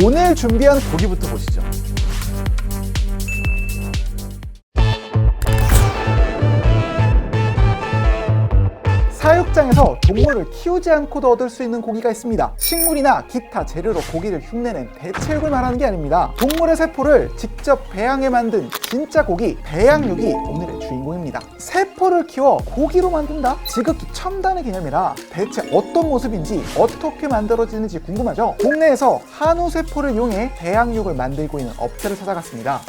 오늘 준비한 고기부터 보시죠. 사육장에서 동물을 키우지 않고도 얻을 수 있는 고기가 있습니다. 식물이나 기타 재료로 고기를 흉내낸 대체육을 말하는 게 아닙니다. 동물의 세포를 직접 배양해 만든 진짜 고기, 배양육이 오늘의 주인공입니다. 세포를 키워 고기로 만든다? 지극히 첨단의 개념이라 대체 어떤 모습인지 어떻게 만들어지는지 궁금하죠? 국내에서 한우 세포를 이용해 배양육을 만들고 있는 업체를 찾아갔습니다.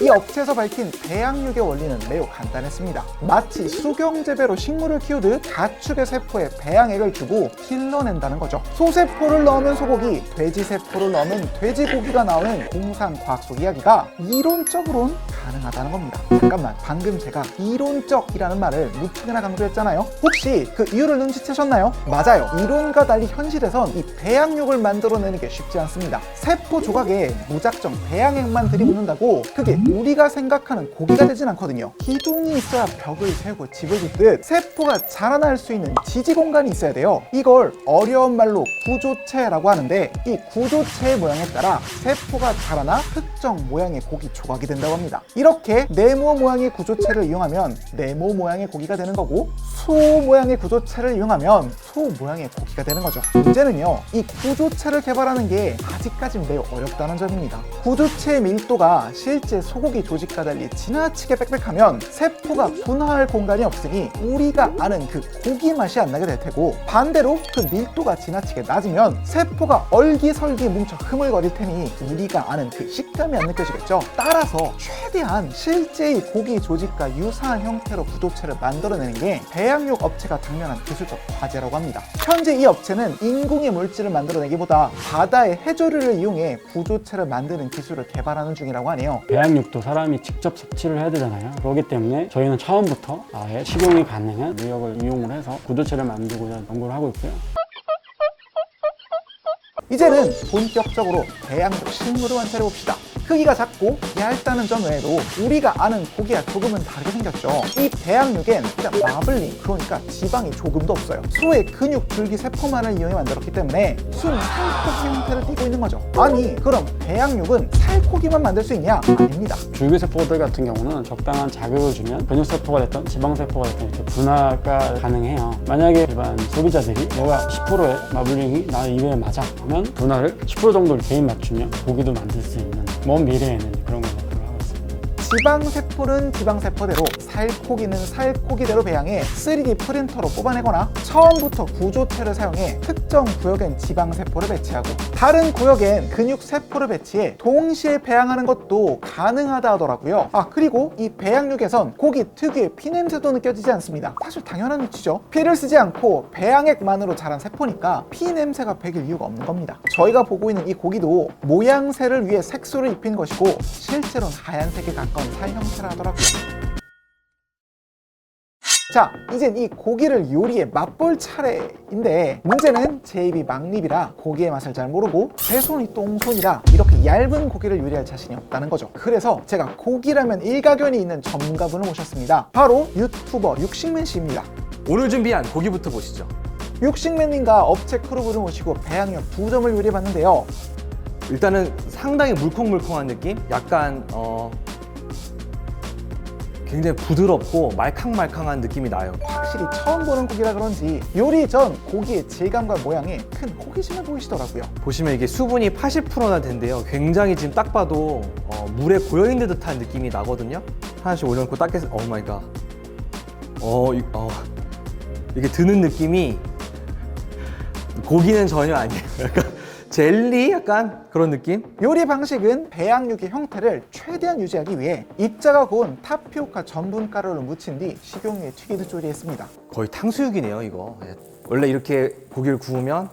이 업체에서 밝힌 배양육의 원리는 매우 간단했습니다. 마치 수경재배로 식물을 키우듯 가축의 세포에 배양액을 주고 길러낸다는 거죠. 소세포를 넣으면 소고기, 돼지세포를 넣으면 돼지고기가 나오는 공상과학 속 이야기가 이론적으로는 가능하다는 겁니다. 잠깐만, 방금 제가 이론적이라는 말을 무척이나 강조했잖아요. 혹시 그 이유를 눈치채셨나요? 맞아요. 이론과 달리 현실에선 이 배양육을 만들어내는 게 쉽지 않습니다. 세포 조각에 무작정 배양액만 들이붓는다고 그게 우리가 생각하는 고기가 되진 않거든요. 기둥이 있어야 벽을 세우고 집을 짓듯 세포가 자라날 수 있는 지지 공간이 있어야 돼요. 이걸 어려운 말로 구조체라고 하는데, 이 구조체의 모양에 따라 세포가 자라나 특정 모양의 고기 조각이 된다고 합니다. 이렇게 네모 모양의 구조체를 이용하면 네모 모양의 고기가 되는 거고, 소 모양의 구조체를 이용하면 소 모양의 고기가 되는 거죠. 문제는요, 이 구조체를 개발하는 게 아직까진 매우 어렵다는 점입니다. 구조체의 밀도가 실제 소고기 조직과 달리 지나치게 빽빽하면 세포가 분화할 공간이 없으니 우리가 아는 그 고기 맛이 안 나게 될 테고, 반대로 그 밀도가 지나치게 낮으면 세포가 얼기설기 뭉쳐 흐물거릴 테니 우리가 아는 그 식감이 안 느껴지겠죠. 따라서 최대한 실제의 고기 조직과 유사한 형태로 구조체를 만들어내는 게 배양육 업체가 당면한 기술적 과제라고 합니다. 현재 이 업체는 인공의 물질을 만들어내기보다 바다의 해조류를 이용해 구조체를 만드는 기술을 개발하는 중이라고 하네요. 배양육도 사람이 직접 섭취를 해야 되잖아요. 그렇기 때문에 저희는 처음부터 아예 식용이 가능한 미역을 이용을 해서 구조체를 만들고자 연구를 하고 있고요. 이제는 본격적으로 배양육 식물을 관찰해 봅시다. 크기가 작고 얇다는 점 외에도 우리가 아는 고기와 조금은 다르게 생겼죠. 이 배양육엔 그냥 마블링, 그러니까 지방이 조금도 없어요. 소의 근육 줄기 세포만을 이용해 만들었기 때문에 순 살코기 형태를 띠고 있는 거죠. 아니, 그럼 배양육은 살코기만 만들 수 있냐? 아닙니다. 줄기세포들 같은 경우는 적당한 자극을 주면 근육세포가 됐던 지방세포가 됐던 이렇게 분화가 가능해요. 만약에 일반 소비자들이 내가 10%의 마블링이 나 입에 맞아 하면 분화를 10% 정도 개인 맞추면 고기도 만들 수 있는 먼 미래에는 그런 걸 목표로 하고 있습니다. 지방세포는 지방세포대로, 살코기는 살코기대로 배양해 3D 프린터로 뽑아내거나 처음부터 구조체를 사용해 특정 구역엔 지방세포를 배치하고 다른 구역엔 근육세포를 배치해 동시에 배양하는 것도 가능하다 하더라고요. 그리고 이 배양육에선 고기 특유의 피냄새도 느껴지지 않습니다. 사실 당연한 위치죠. 피를 쓰지 않고 배양액만으로 자란 세포니까 피냄새가 배길 이유가 없는 겁니다. 저희가 보고 있는 이 고기도 모양새를 위해 색소를 입힌 것이고 실제로는 하얀색에 가까운 살 형태라 하더라고요. 자, 이젠 이 고기를 요리해 맛볼 차례인데, 문제는 제 입이 막립이라 고기의 맛을 잘 모르고 제 손이 똥손이라 이렇게 얇은 고기를 요리할 자신이 없다는 거죠. 그래서 제가 고기라면 일가견이 있는 전문가분을 모셨습니다. 바로 유튜버 육식맨 씨입니다. 오늘 준비한 고기부터 보시죠. 육식맨님과 업체 크루분을 모시고 배양육 2점을 요리해봤는데요. 일단은 상당히 물컹물컹한 느낌? 약간 굉장히 부드럽고 말캉말캉한 느낌이 나요. 확실히 처음 보는 고기라 그런지 요리 전 고기의 질감과 모양에 큰 호기심을 보이시더라고요. 보시면 이게 수분이 80%나 된대요. 굉장히 지금 딱 봐도 물에 고여있는 듯한 느낌이 나거든요. 하나씩 올려놓고 딱 해서 오 마이 갓. 이게 드는 느낌이 고기는 전혀 아니에요. 약간 젤리? 약간 그런 느낌? 요리 방식은 배양육의 형태를 최대한 유지하기 위해 입자가 고운 타피오카 전분 가루를 묻힌 뒤 식용유에 튀기듯 조리했습니다. 거의 탕수육이네요, 이거. 원래 이렇게 고기를 구우면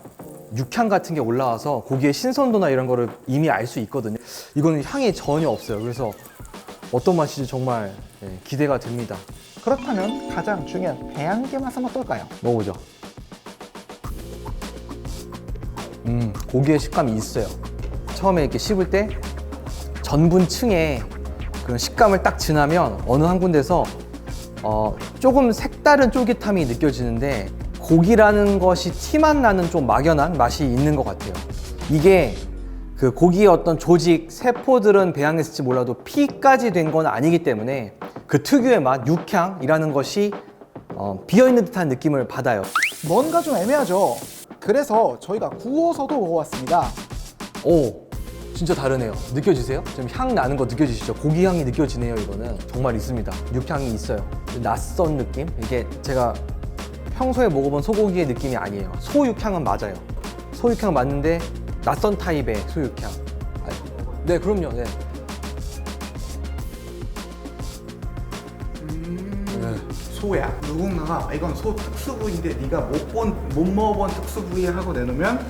육향 같은 게 올라와서 고기의 신선도나 이런 거를 이미 알 수 있거든요. 이거는 향이 전혀 없어요. 그래서 어떤 맛인지 정말 기대가 됩니다. 그렇다면 가장 중요한 배양육의 맛은 어떨까요? 먹어보죠. 고기의 식감이 있어요. 처음에 이렇게 씹을 때 전분층에 그런 식감을 딱 지나면 어느 한 군데서 조금 색다른 쫄깃함이 느껴지는데 고기라는 것이 티만 나는 좀 막연한 맛이 있는 것 같아요. 이게 그 고기의 어떤 조직, 세포들은 배양했을지 몰라도 피까지 된 건 아니기 때문에 그 특유의 맛, 육향이라는 것이 비어있는 듯한 느낌을 받아요. 뭔가 좀 애매하죠. 그래서 저희가 구워서도 먹어봤습니다. 오, 진짜 다르네요. 느껴지세요? 좀 향 나는 거 느껴지시죠? 고기 향이 느껴지네요. 이거는 정말 있습니다. 육향이 있어요. 낯선 느낌? 이게 제가 평소에 먹어본 소고기의 느낌이 아니에요. 소육향은 맞아요. 소육향 맞는데 낯선 타입의 소육향. 네, 그럼요. 네. 소야. 누군가가 이건 소 특수부위인데 네가 못 먹어본 특수부위 하고 내놓으면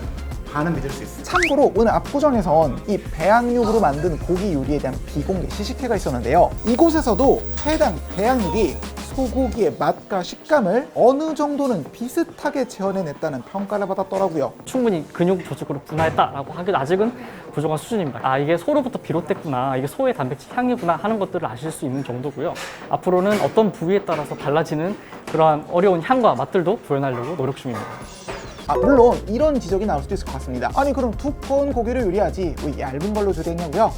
반은 믿을 수 있어. 참고로 오늘 압구정에선 이 배양육으로 만든 고기 요리에 대한 비공개 시식회가 있었는데요. 이곳에서도 해당 배양육이 소고기의 맛과 식감을 어느 정도는 비슷하게 재현해냈다는 평가를 받았더라고요. 충분히 근육 조직으로 분화했다라고 하기도 아직은 부족한 수준입니다. 아, 이게 소로부터 비롯됐구나, 이게 소의 단백질 향이구나 하는 것들을 아실 수 있는 정도고요. 앞으로는 어떤 부위에 따라서 달라지는 그러한 어려운 향과 맛들도 구현하려고 노력 중입니다. 물론 이런 지적이 나올 수도 있을 것 같습니다. 아니 그럼 두꺼운 고기를 요리하지 왜 얇은 걸로 조리했냐고요?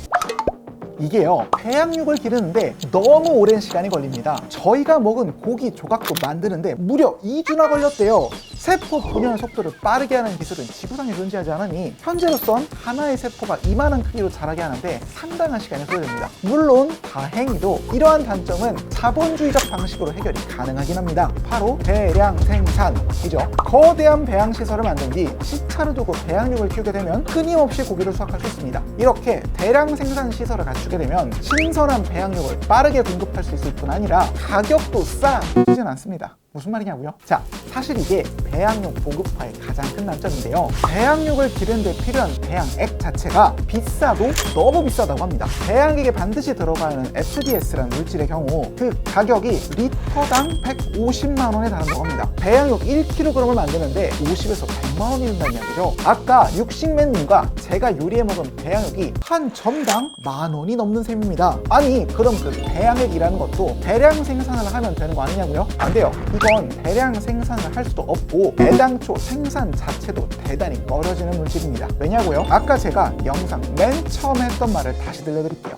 이게요, 배양육을 기르는데 너무 오랜 시간이 걸립니다. 저희가 먹은 고기 조각도 만드는데 무려 2주나 걸렸대요. 세포 분열 속도를 빠르게 하는 기술은 지구상에 존재하지 않으니 현재로선 하나의 세포가 이만한 크기로 자라게 하는데 상당한 시간이 소요됩니다. 물론 다행히도 이러한 단점은 자본주의적 방식으로 해결이 가능하긴 합니다. 바로 대량 생산이죠. 거대한 배양 시설을 만든 뒤 시차를 두고 배양육을 키우게 되면 끊임없이 고기를 수확할 수 있습니다. 이렇게 대량 생산 시설을 갖추게 되면 신선한 배양육을 빠르게 공급할 수 있을 뿐 아니라 가격도 싸지진 않습니다. 무슨 말이냐고요? 자, 사실 이게 배양육 보급화의 가장 큰 난점인데요. 배양육을 기르는 데 필요한 배양액 자체가 비싸도 너무 비싸다고 합니다. 배양액에 반드시 들어가야 하는 FDS라는 물질의 경우 그 가격이 리터당 150만 원에 달한다고 합니다. 배양육 1kg을 만드는데 50에서 100만 원이 든다는 이야기죠. 아까 육식맨님과 제가 요리해 먹은 배양육이 한 점당 10,000원이 넘는 셈입니다. 아니 그럼 그 배양액이라는 것도 대량 생산을 하면 되는 거 아니냐고요? 안 돼요. 이건 대량 생산을 할 수도 없고 애당초 생산 자체도 대단히 꺼려지는 물질입니다. 왜냐고요? 아까 제가 영상 맨 처음에 했던 말을 다시 들려드릴게요.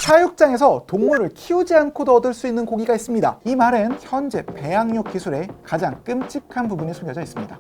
사육장에서 동물을 키우지 않고도 얻을 수 있는 고기가 있습니다. 이 말은 현재 배양육 기술의 가장 끔찍한 부분이 숨겨져 있습니다.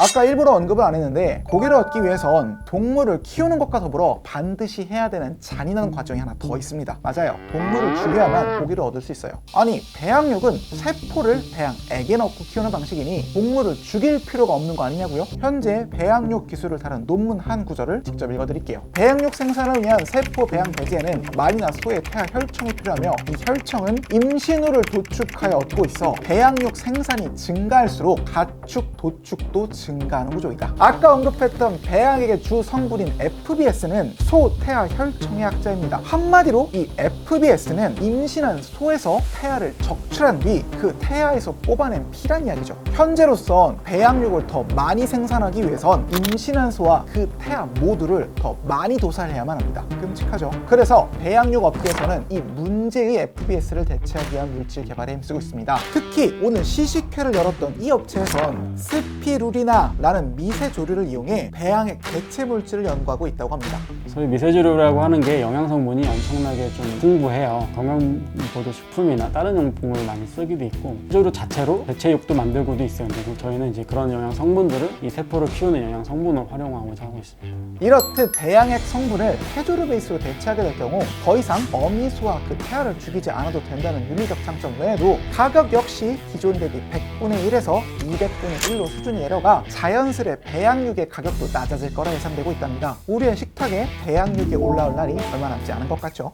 아까 일부러 언급을 안 했는데 고기를 얻기 위해선 동물을 키우는 것과 더불어 반드시 해야 되는 잔인한 과정이 하나 더 있습니다. 맞아요. 동물을 죽여야만 고기를 얻을 수 있어요. 아니 배양육은 세포를 배양액에 넣고 키우는 방식이니 동물을 죽일 필요가 없는 거 아니냐고요? 현재 배양육 기술을 다룬 논문 한 구절을 직접 읽어드릴게요. 배양육 생산을 위한 세포 배양 배지에는 말이나 소의 태아 혈청이 필요하며 이 혈청은 임신우를 도축하여 얻고 있어 배양육 생산이 증가할수록 가축 도축도 증가하는 구조이다. 아까 언급했던 배양액의 주 성분인 FBS는 소 태아 혈청의 약자입니다. 한마디로 이 FBS는 임신한 소에서 태아를 적출한 뒤 그 태아에서 뽑아낸 피란 이야기죠. 현재로선 배양육을 더 많이 생산하기 위해선 임신한 소와 그 태아 모두를 더 많이 도살해야만 합니다. 끔찍하죠. 그래서 배양육 업계에서는 이 문제의 FBS를 대체하기 위한 물질 개발에 힘쓰고 있습니다. 특히 오늘 시식회를 열었던 이 업체에선 스피루리나라는 미세 조류를 이용해 배양액 대체 물질을 연구하고 있다고 합니다. 소위 미세조류라고 하는 게 영양 성분이 엄청나게 좀 풍부해요. 건강보도 식품이나 다른 용품을 많이 쓰기도 있고 조류 자체로 대체육도 만들고도 있어요. 근데 저희는 이제 그런 영양 성분들을 이 세포를 키우는 영양 성분을 활용하고자 하고 있습니다. 이렇듯 배양액 성분을 태조류 베이스로 대체하게 될 경우 더 이상 어미소와 그 태아를 죽이지 않아도 된다는 윤리적 장점 외에도 가격 역시 기존 대비 100분의 1에서 200분의 1로 수준이 내려가 자연스레 배양육의 가격도 낮아질 거라 예상되고 있답니다. 우리의 식탁에 배양육이 올라올 날이 얼마 남지 않은 것 같죠.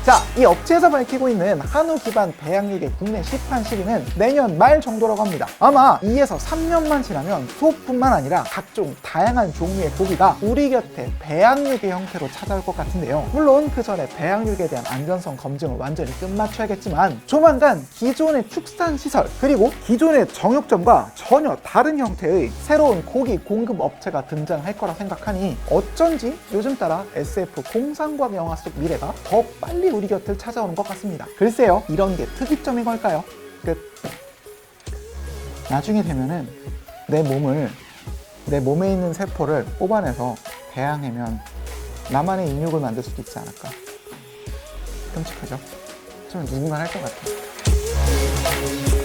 자, 이 업체에서 밝히고 있는 한우 기반 배양육의 국내 시판 시기는 내년 말 정도라고 합니다. 아마 2에서 3년만 지나면 소뿐만 아니라 각종 다양한 종류의 고기가 우리 곁에 배양육의 형태로 찾아올 것 같은데요. 물론 그 전에 배양육에 대한 안전성 검증을 완전히 끝마쳐야겠지만 조만간 기존의 축산시설 그리고 기존의 정육점과 전혀 다른 형태의 새로운 고기 공급 업체가 등장할 거라 생각하니 어쩐지 요즘 따라 SF 공상과학 영화 속 미래가 더 빨리 우리 곁을 찾아오는 것 같습니다. 글쎄요, 이런 게 특이점인 걸까요? 끝. 나중에 되면은 내 몸에 있는 세포를 뽑아내서 배양하면 나만의 인육을 만들 수도 있지 않을까. 끔찍하죠? 좀 누군가 할 것 같아요.